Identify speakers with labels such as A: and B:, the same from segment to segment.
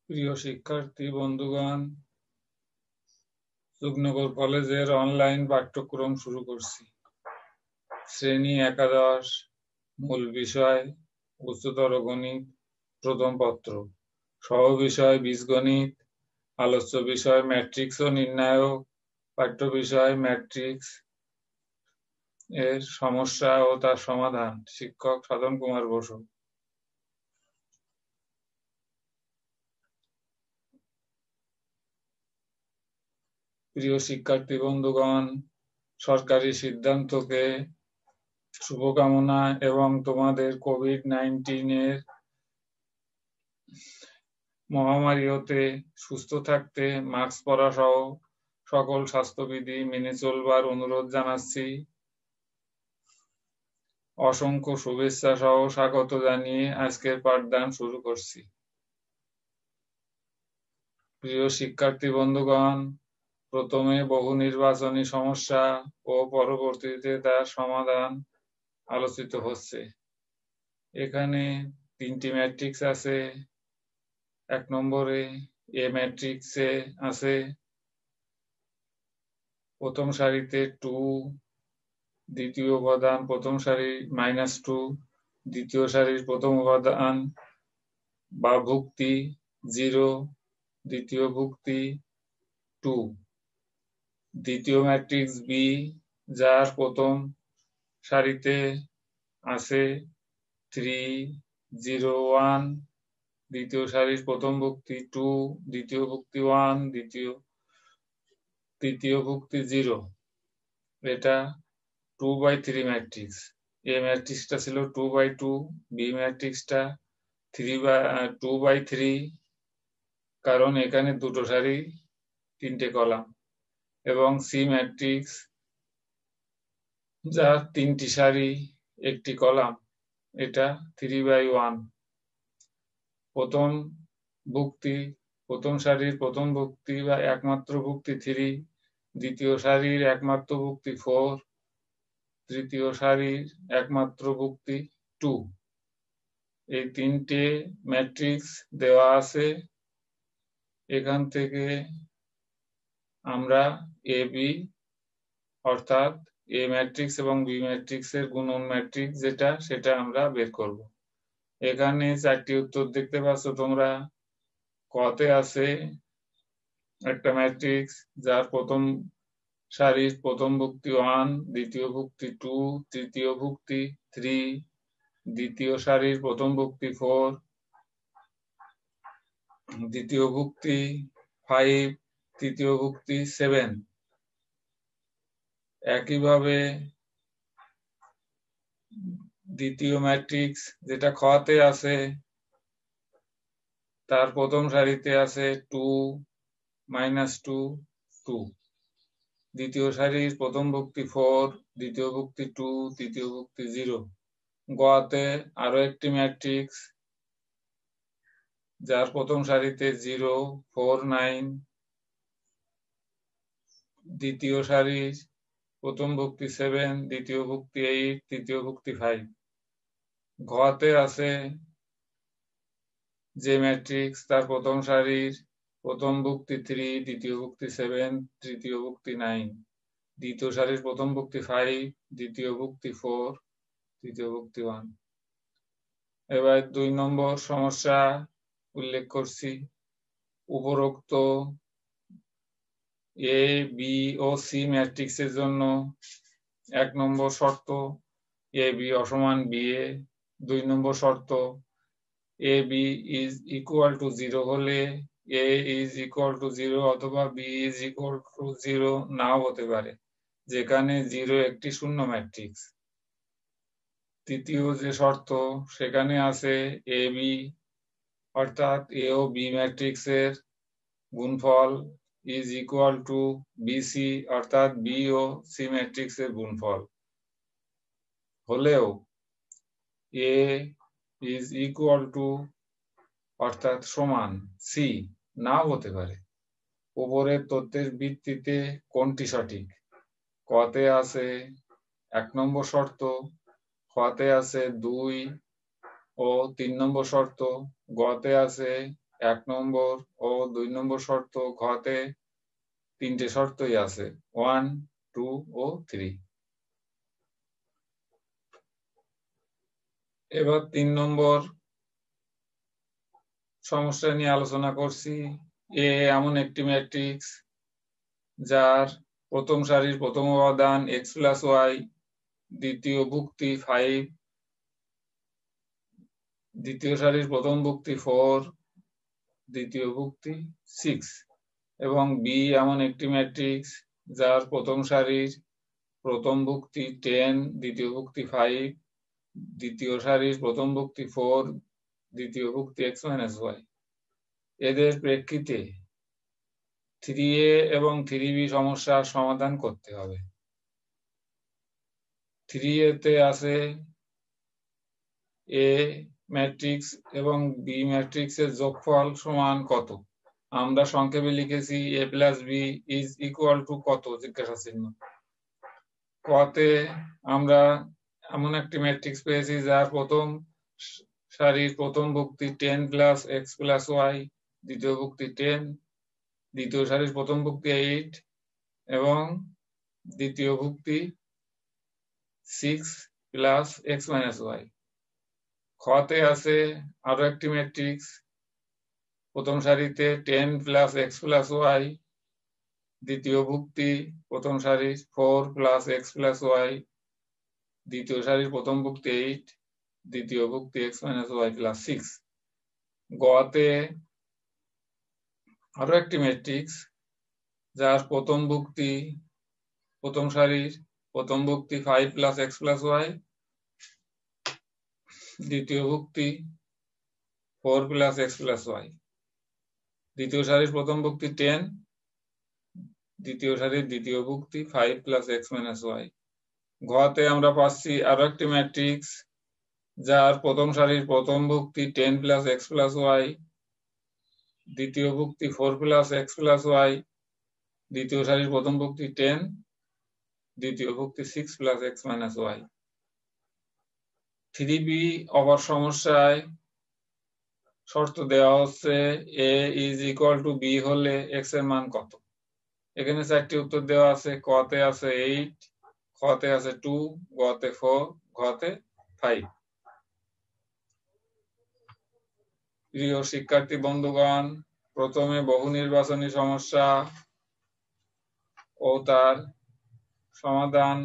A: প্রিয় শিক্ষার্থী বন্ধুগণ, যুগনগর কলেজের অনলাইন পাঠ্যক্রম শুরু করছি। শ্রেণী একাদশ, মূল বিষয় উচ্চতর গণিত, প্রথম পত্র, সহ বিষয় বীজগণিত, আলোচ্য বিষয় ম্যাট্রিক্স ও নির্ণায়ক, পাঠ্য বিষয় ম্যাট্রিক্স এর সমস্যা ও তার সমাধান। শিক্ষক সাধন কুমার বসু। প্রিয় শিক্ষার্থী বন্ধুগণ, সরকারি সিদ্ধান্তকে শুভকামনা এবং তোমাদের কোভিড-19 মহামারী হতে সুস্থ থাকতে মাস্ক পরা সহ সকল স্বাস্থ্যবিধি মেনে চলবার অনুরোধ জানাচ্ছি। অসংখ্য শুভেচ্ছা সহ স্বাগত জানিয়ে আজকের পাঠদান শুরু করছি। প্রিয় শিক্ষার্থী বন্ধুগণ, প্রথমে বহু নির্বাচনী সমস্যা ও পরবর্তীতে তার সমাধান আলোচিত হচ্ছে। এখানে তিনটি ম্যাট্রিক্স আছে। এক নম্বরে এ ম্যাট্রিক্সে আছে প্রথম সারিতে 2, দ্বিতীয় উপাদান প্রথম সারি -2, দ্বিতীয় সারির প্রথম উপাদান বা ভুক্তি 0, দ্বিতীয় ভুক্তি 2। দ্বিতীয় ম্যাট্রিক্স বি, যার প্রথম সারিতে আছে 3, 0, 1, দ্বিতীয় সারির প্রথম ভুক্তি 2, দ্বিতীয় ভুক্তি 1, তৃতীয় ভুক্তি 0। এটা 2/3 ম্যাট্রিক্স। এ ম্যাট্রিক্সটা ছিল 2/2, বি ম্যাট্রিক্সটা 2/3, কারণ এখানে দুটো সারি, তিনটে কলাম, এবং সি ম্যাট্রিক্স যা তিনটি সারি, একটি কলাম, এটা 3/1। প্রথম ভুক্তি, প্রথম সারির প্রথম ভুক্তি বা একমাত্র ভুক্তি 3, দ্বিতীয় সারির একমাত্র ভুক্তি 4, তৃতীয় সারির একমাত্র ভুক্তি 2। এই তিনটে ম্যাট্রিক্স দেওয়া আছে। এখান থেকে আমরা এ বি অর্থাৎ এ ম্যাট্রিক্স এবং বি ম্যাট্রিক্সের গুণন ম্যাট্রিক্স যেটা, সেটা আমরা বের করব। এখানে চারটি উত্তর দেখতে পাচ্ছ তোমরা। কতে আছে একটা ম্যাট্রিক্স যার প্রথম সারির প্রথম ভুক্তি 1, দ্বিতীয় ভুক্তি 2, তৃতীয় ভুক্তি 3, দ্বিতীয় সারির প্রথম ভুক্তি 4, দ্বিতীয় ভুক্তি 5, তৃতীয় ভুক্তি 7। একইভাবে দ্বিতীয় ম্যাট্রিক্স যেটা খতে আছে, তার প্রথম সারিতে আছে 2, -2, 2, দ্বিতীয় সারির প্রথম ভুক্তি 4, দ্বিতীয় ভুক্তি 2, তৃতীয় ভুক্তি 0। গতে আরো একটি ম্যাট্রিক্স যার প্রথম সারিতে 0, 4, 9, দ্বিতীয় সারির প্রথম ভুক্তি 7, দ্বিতীয় ভুক্তি 8, তৃতীয় ভুক্তি 5। ঘতে আছে যে ম্যাট্রিক্স তার প্রথম সারির প্রথম ভুক্তি 3, দ্বিতীয় ভুক্তি 7, তৃতীয় ভুক্তি 9, দ্বিতীয় সারির প্রথম ভুক্তি 5, দ্বিতীয় ভুক্তি 4, তৃতীয় ভুক্তি 1। এবার 2 নম্বর সমস্যা উল্লেখ করছি। উপরোক্ত এ, বি ও সি ম্যাট্রিক্সের জন্য 1 নম্বর শর্ত এ বি অসমান বি এ। 2 নম্বর শর্ত A B is equal to 0 হলে এ ইজ ইকুয়াল টু 0 অথবা বি ইজ ইকুয়াল টু 0 নাও হতে পারে, যেখানে 0 একটি শূন্য ম্যাট্রিক্স। তৃতীয় যে শর্ত, সেখানে আছে এ বি অর্থাৎ এ ও বি ম্যাট্রিক্সের গুণফল ইজ ইকুয়াল টু বিসি অর্থাৎ বি ও সি ম্যাট্রিক্সের গুণফল হলেও এ ইজ ইকুয়াল টু অর্থাৎ সমান সি নাও হতে পারে। উপরের তথ্যের ভিত্তিতে কোনটি সঠিক? কতে আছে 1 নম্বর শর্ত, খতে আছে 2 ও 3 নম্বর শর্ত, গতে আছে 1 নম্বর ও 2 নম্বর শর্ত ঘতে 3টে শর্তই আছে 1, 2 ও 3। এবার 3 নম্বর সমস্যা নিয়ে আলোচনা করছি। এ এমন একটি ম্যাট্রিক্স যার প্রথম সারির প্রথম উপাদান x + y, দ্বিতীয় ভুক্তি 5, দ্বিতীয় সারির প্রথম ভুক্তি 4, দ্বিতীয় ভুক্তি 6 এবং বি এমন একটি ম্যাট্রিক্স যার প্রথম সারির প্রথম ভুক্তি 10, দ্বিতীয় ভুক্তি 5, দ্বিতীয় সারির প্রথম ভুক্তি 4, দ্বিতীয় ভুক্তি x - y। এদের প্রেক্ষিতে 3a এবং 3b সমস্যার সমাধান করতে হবে। 3a তে আছে a ম্যাট্রিক্স এবং b ম্যাট্রিক্সের যোগফল সমান কত? আমরা সংক্ষেপে লিখেছি a + b = কত জিজ্ঞাসা চিহ্ন। ক তে আমরা এমন একটি ম্যাট্রিক্স পেয়েছি যার প্রথম সারির প্রথম ভুক্তি 10 + x + y, দ্বিতীয় ভুক্তি 10, দ্বিতীয় সারির প্রথম ভুক্তি 8 এবং দ্বিতীয় ভুক্তি 6 + x - y। খ তে আছে আরো একটি ম্যাট্রিক্স, প্রথম সারিতে 10 + x + y, দ্বিতীয় ভুক্তি প্রথম সারির 4 + x + y, দ্বিতীয় সারির প্রথম ভুক্তি 8, দ্বিতীয় ভুক্তি x - y + 6। গ তে আরো একটি ম্যাট্রিক্স যার প্রথম ভুক্তি প্রথম সারির প্রথম ভুক্তি 5 + x + y, দ্বিতীয় ভুক্তি 4 + x + y, দ্বিতীয় সারির প্রথম ভুক্তি 10, দ্বিতীয় সারির দ্বিতীয় ভুক্তি 5 + x - y। ঘ তে আমরা পাচ্ছি আরো একটি ম্যাট্রিক্স যার প্রথম সারির প্রথম ভুক্তি 10 + x + y, দ্বিতীয় ভুক্তি 4 + x + y, দ্বিতীয় সারির প্রথম ভুক্তি 10, দ্বিতীয় ভুক্তি 6 + x - y। 3b অপার সমস্যায় শর্ত দেওয়া হচ্ছে a = b হলে x এর মান কত? এখানে 4টি উত্তর দেওয়া আছে। ক তে আছে 8, খ তে আছে 2, গ তে 4, ঘ তে 5। প্রিয় শিক্ষার্থী বন্ধুগণ, প্রথমে বহু নির্বাচনী সমস্যা ও তার সমাধান।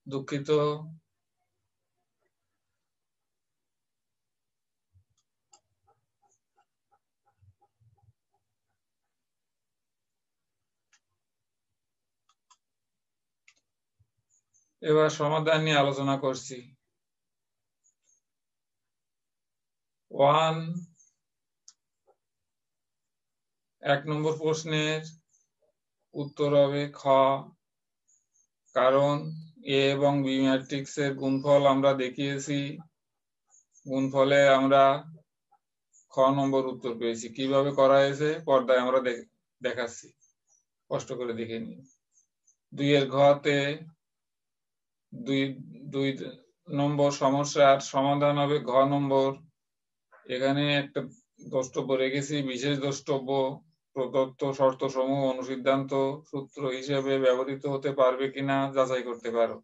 A: দুঃখিত, এবার সমাধান নিয়ে আলোচনা করছি। 1 নম্বর প্রশ্নের উত্তর হবে খ, কারণ a এবং b ম্যাট্রিক্সের গুণফল আমরা দেখিয়েছি। গুণফলে আমরা খ নম্বর উত্তর পেয়েছি। কিভাবে করা হয়েছে পর্দায় আমরা দেখাচ্ছি, কষ্ট করে দেখে নিন। 2 এর ঘ তে 2 নম্বর সমস্যার সমাধান হবে ঘ নম্বর। এখানে একটা দ্রষ্টব্য রেখেছি, বিশেষ দ্রষ্টব্য প্রদত্ত শর্তসমূহ অনুসিদ্ধান্ত সূত্র হিসেবে ব্যবহৃত হতে পারবে কিনা যাচাই করতে পারো।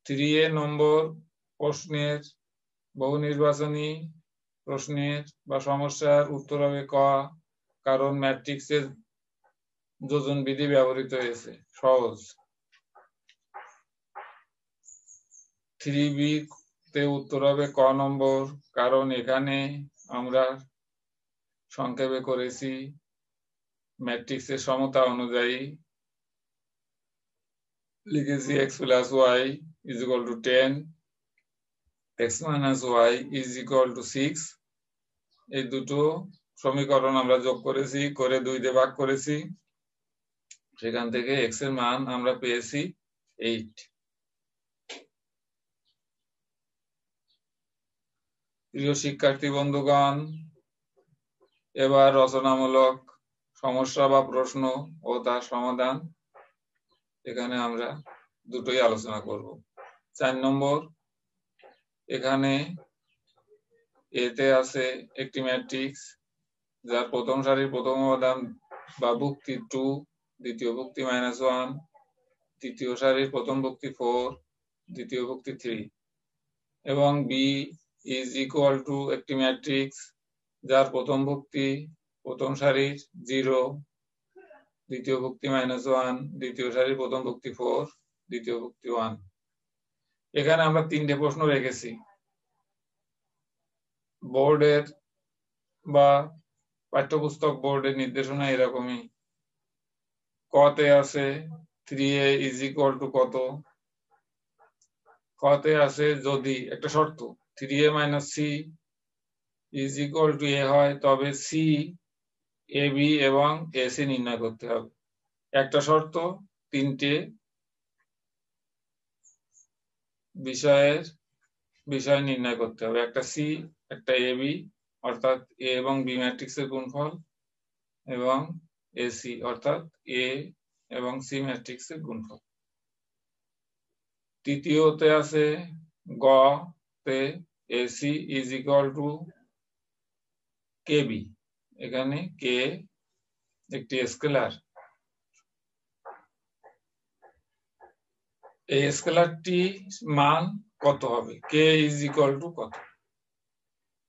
A: 3a নম্বর প্রশ্নের বহু নির্বাচনী প্রশ্নের বা সমস্যার উত্তর হবে ক, কারণ ম্যাট্রিক্সের যোজন বিধি ব্যবহৃত হয়েছে। সহজ। 3b তে উত্তর হবে ক নম্বর, কারণ এখানে আমরা সংক্ষেপে করেছি ম্যাট্রিক্সের সমতা অনুযায়ী লিখেছি x + y = 10, x - y = 6। এই দুটো সমীকরণ আমরা যোগ করেছি, করে 2 দিয়ে ভাগ করেছি। সেখান থেকে x এর মান আমরা পেয়েছি 8। প্রিয় শিক্ষার্থী বন্ধুগণ, এবার রচনামূলক সমস্যা বা প্রশ্ন ও তার সমাধান এখানে আমরা দুটোই আলোচনা করব। 4 নম্বর, এখানে এতে আছে একটি ম্যাট্রিক্স যার প্রথম সারির প্রথম উপাদান বা ভুক্তি 2, দ্বিতীয় ভুক্তি -1, তৃতীয় সারির প্রথম ভুক্তি 4, দ্বিতীয় ভুক্তি 3, এবং বি ইজ ইকুয়াল টু একটি ম্যাট্রিক্স যার প্রথম ভুক্তি প্রথম সারির 0, দ্বিতীয় ভুক্তি -1, দ্বিতীয় সারির প্রথম ভুক্তি 4, দ্বিতীয় ভুক্তি 1। এখানে আমরা 3টে প্রশ্ন রেখেছি। বোর্ডের বা পাঠ্যপুস্তক বোর্ডের নির্দেশনা এরকমই। কতে আছে 3a ইজ ইকুয়াল টু কত, কতে আছে যদি একটা শর্ত 3a minus c is equal to a হয় তবে c ab এবং ac নির্ণয় করতে হবে। একটা শর্ত 3টে বিষয় নির্ণয় করতে হবে, একটা c, একটা ab অর্থাৎ a এবং b ম্যাট্রিক্সের গুণফল, এবং ac অর্থাৎ a এবং c ম্যাট্রিক্সের গুণফল। তৃতীয়তে আছে গ তে ac is equal to kb, এখানে k একটি স্কেলার, এই স্কেলারটি মান কত হবে, k ইজ ইকুয়াল টু কত।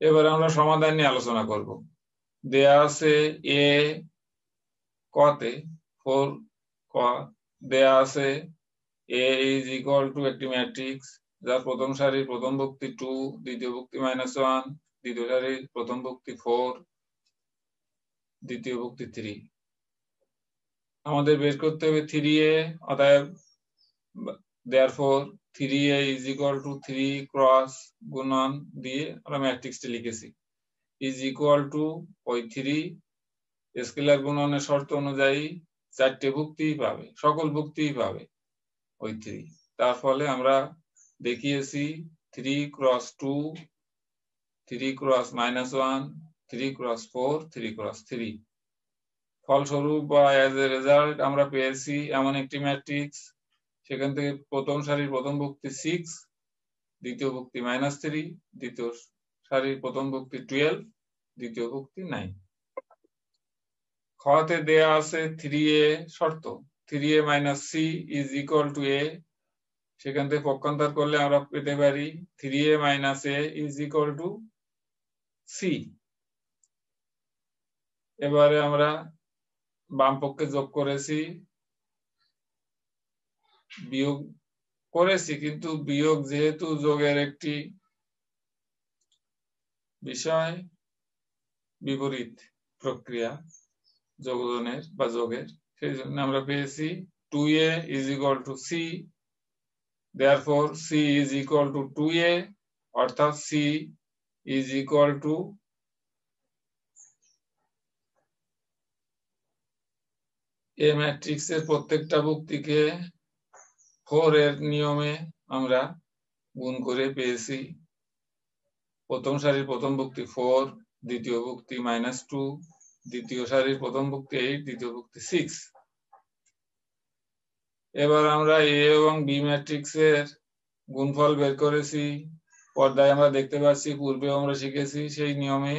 A: এবার আমরা সমাধান নিয়ে আলোচনা করব। দেয়া আছে a কতে 4 ক, দেয়া আছে a ইজ ইকুয়াল টু একটি ম্যাট্রিক্স যার প্রথম সারির প্রথম ভুক্তি 2, দ্বিতীয় ভুক্তি -1, দ্বিতীয় সারির প্রথম ভুক্তি 4, দ্বিতীয় ভুক্তি 3। আমাদের বের করতে হবে 3a, অতএব therefore 3a is equal to 3 cross গুণন দিয়ে আমরা ম্যাট্রিক্সটি লিখেছি, is equal to ওই 3 স্কেলার গুণনের শর্ত অনুযায়ী 4টে ভুক্তিই পাবে, সকল ভুক্তিই পাবে ওই 3। তার ফলে আমরা দেখিয়েছি 3 ক্রস 2, 3 ক্রস -1, 3 ক্রস 4, 3 ক্রস 3। ফলস্বরূপ বা অ্যাজ এ রেজাল্ট আমরা পেয়েছি এমন একটি ম্যাট্রিক্স, সেখান থেকে প্রথম সারির প্রথম ভুক্তি 6, দ্বিতীয় ভুক্তি -3, দ্বিতীয় সারির প্রথম ভুক্তি 12, দ্বিতীয় ভুক্তি 9। খতে দেয়া আছে 3a শর্ত 3a minus c is equal to a, সেখান থেকে পক্ষান্তর করলে আমরা পেতে পারি 3a minus a is equal to c। এবারে আমরা বাম পক্ষে যোগ করেছি, বিয়োগ করেছি, কিন্তু বিয়োগ যেহেতু যোগের একটি বিষয়, বিপরীত প্রক্রিয়া যোগনের বা যোগের, সেই জন্য আমরা পেয়েছি 2a is equal to c, therefore c is equal to 2a, অর্থাৎ c is equal to a ম্যাট্রিক্সের প্রত্যেকটা ভুক্তিকে 4 এর নিয়মে আমরা গুণ করে পেয়েছি প্রথম সারির প্রথম ভুক্তি 4, দ্বিতীয় ভুক্তি -2, দ্বিতীয় সারির প্রথম ভুক্তি 8, দ্বিতীয় ভুক্তি 6। এবার আমরা a এবং b ম্যাট্রিক্সের গুণফল বের করেছি, পর্দায় আমরা দেখতে পাচ্ছি, পূর্বেও আমরা শিখেছি সেই নিয়মে।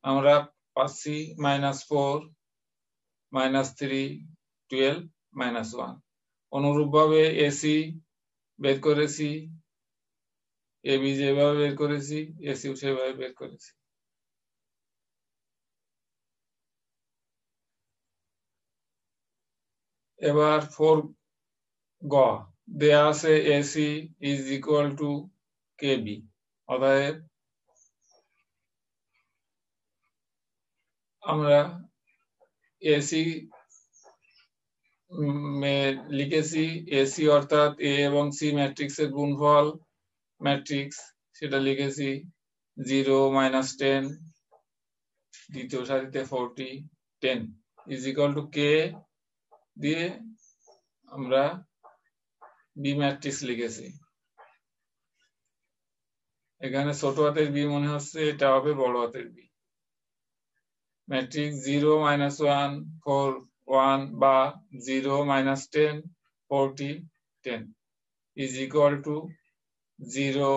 A: আমরা পাচ্ছি -4, -3, 12, -1। অনুরূপভাবে ac বের করেছি, ab যেভাবে বের করেছি ac সেভাবে বের করেছি। এবার 4 গ দেয়া আছে ac is equal to kb, অতএব আমরা ac লিখেছি, ac অর্থাৎ a এবং c ম্যাট্রিক্সের গুণফল ম্যাট্রিক্স, সেটা লিখেছি 0, -10, দ্বিতীয় সারিতে 40, 10 ইজ ইকুয়াল টু k দিয়ে আমরা বি ম্যাট্রিক্স লিখেছি। এখানে ছোট হাতের বি মনে হচ্ছে, এটা হবে বড় হাতের বি। ম্যাট্রিক্স 0 -1 4 1 বা 0 -10 40 10 is equal to 0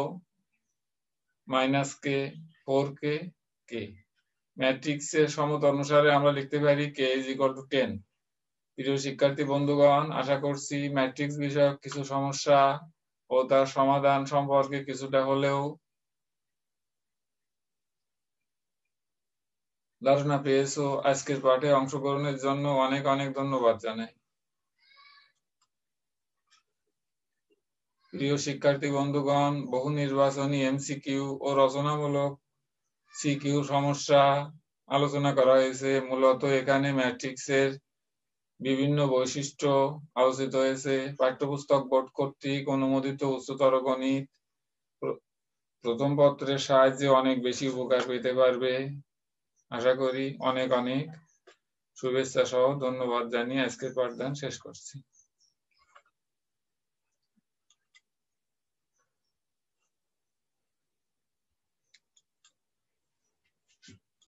A: - k 4k k। ম্যাট্রিক্সের সমতা অনুসারে আমরা লিখতে পারি k is equal to 10। প্রিয় শিক্ষার্থী বন্ধুগণ, আশা করছি ম্যাট্রিক্স বিষয়ক কিছু সমস্যা ও তার সমাধান সম্পর্কে কিছুটা হলেও ধারণা পেয়েছো। আজকের পাঠে অংশগ্রহণের জন্য অনেক অনেক ধন্যবাদ জানাই। প্রিয় শিক্ষার্থী বন্ধুগণ, বহু নির্বাচনী এমসিকিউ ও রচনামূলক সিকিউ সমস্যা আলোচনা করা হয়েছে। মূলত এখানে ম্যাট্রিক্সের বিভিন্ন বৈশিষ্ট্য আলোচিত হয়েছে। পাঠ্যপুস্তক বোর্ড কর্তৃক অনুমোদিত উচ্চতর গণিত প্রথম পত্রের সাহায্যে অনেক বেশি উপকার পেতে পারবে। আশা করি। অনেক অনেক শুভেচ্ছা সহ ধন্যবাদ জানিয়ে আজকের পাঠদান শেষ করছি।